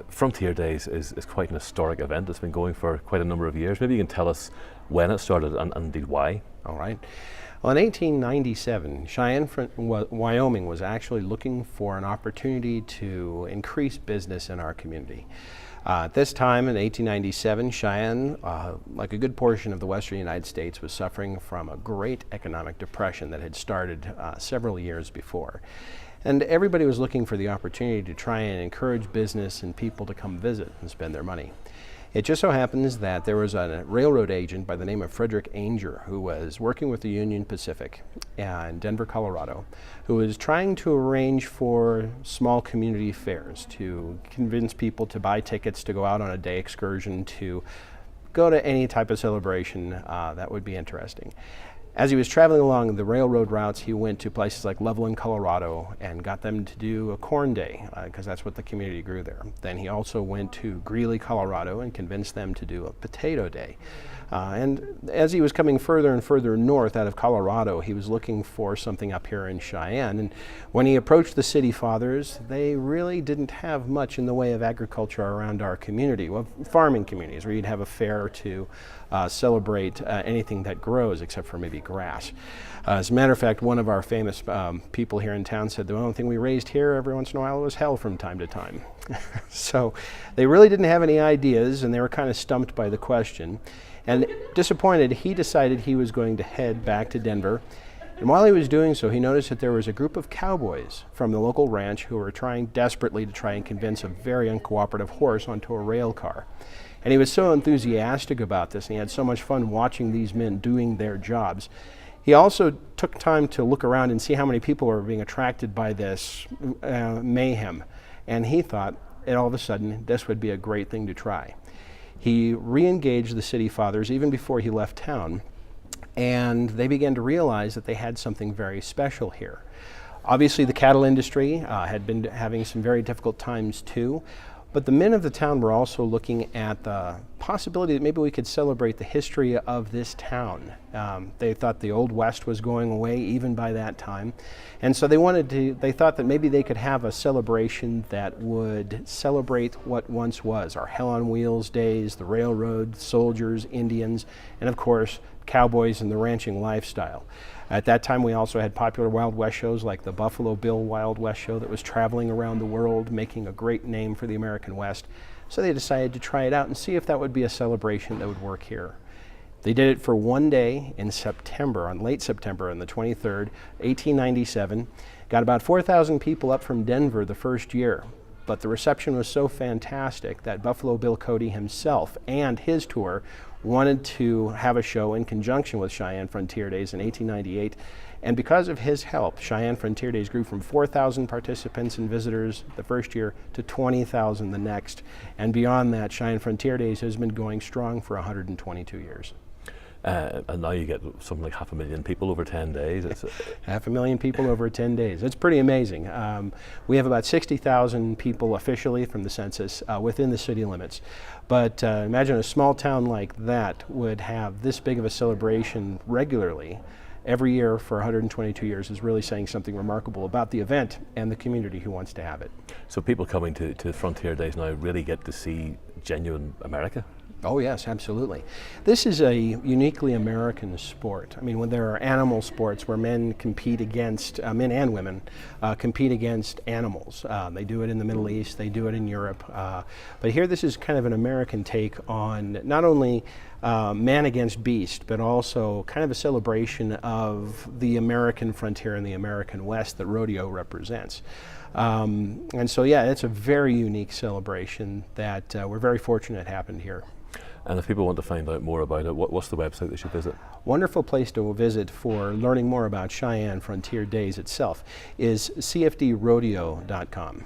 Frontier Days is quite an historic event. It's been going for quite a number of years. Maybe you can tell us when it started and indeed why. All right. Well, in 1897, Cheyenne, Wyoming was actually looking for an opportunity to increase business in our community. At this time in 1897, Cheyenne, like a good portion of the western United States, was suffering from a great economic depression that had started several years before. And everybody was looking for the opportunity to try and encourage business and people to come visit and spend their money. It just so happens that there was a railroad agent by the name of Frederick Ainger who was working with the Union Pacific in Denver, Colorado, who was trying to arrange for small community fairs to convince people to buy tickets to go out on a day excursion, to go to any type of celebration that would be interesting. As he was traveling along the railroad routes, he went to places like Loveland, Colorado, and got them to do a corn day, because that's what the community grew there. Then he also went to Greeley, Colorado, and convinced them to do a potato day. And as he was coming further and further north out of Colorado, he was looking for something up here in Cheyenne. And when he approached the city fathers, they really didn't have much in the way of agriculture around our community. Well, farming communities where you'd have a fair to celebrate anything that grows except for maybe grass. As a matter of fact, one of our famous people here in town said the only thing we raised here every once in a while was hell from time to time. So they really didn't have any ideas, and they were kind of stumped by the question. And disappointed, he decided he was going to head back to Denver. And while he was doing so, he noticed that there was a group of cowboys from the local ranch who were trying desperately to try and convince a very uncooperative horse onto a rail car. And he was so enthusiastic about this, and he had so much fun watching these men doing their jobs. He also took time to look around and see how many people were being attracted by this mayhem. And he thought, all of a sudden, this would be a great thing to try. He re-engaged the city fathers even before he left town, and they began to realize that they had something very special here. Obviously, the cattle industry had been having some very difficult times too, but the men of the town were also looking at the possibility that maybe we could celebrate the history of this town. They thought the Old West was going away even by that time. And so they thought that maybe they could have a celebration that would celebrate what once was our Hell on Wheels days, the railroad, soldiers, Indians, and of course, cowboys and the ranching lifestyle. At that time, we also had popular Wild West shows like the Buffalo Bill Wild West show that was traveling around the world, making a great name for the American West. So they decided to try it out and see if that would be a celebration that would work here. They did it for one day in September, on late September, on the 23rd, 1897. Got about 4,000 people up from Denver the first year. But the reception was so fantastic that Buffalo Bill Cody himself and his tour wanted to have a show in conjunction with Cheyenne Frontier Days in 1898. And because of his help, Cheyenne Frontier Days grew from 4,000 participants and visitors the first year to 20,000 the next. And beyond that, Cheyenne Frontier Days has been going strong for 122 years. And now you get something like 500,000 people over 10 days. It's 500,000 people over 10 days. It's pretty amazing. We have about 60,000 people officially from the census within the city limits. But imagine a small town like that would have this big of a celebration regularly every year for 122 years is really saying something remarkable about the event and the community who wants to have it. So people coming to Frontier Days now really get to see genuine America? Oh yes, absolutely. This is a uniquely American sport. I mean, when there are animal sports where men compete against, men and women compete against animals. They do it in the Middle East, they do it in Europe. But here this is kind of an American take on not only man against beast, but also kind of a celebration of the American frontier and the American West that rodeo represents. And so yeah, it's a very unique celebration that we're very fortunate happened here. And if people want to find out more about it, what's the website they should visit? Wonderful place to visit for learning more about Cheyenne Frontier Days itself is cfdrodeo.com.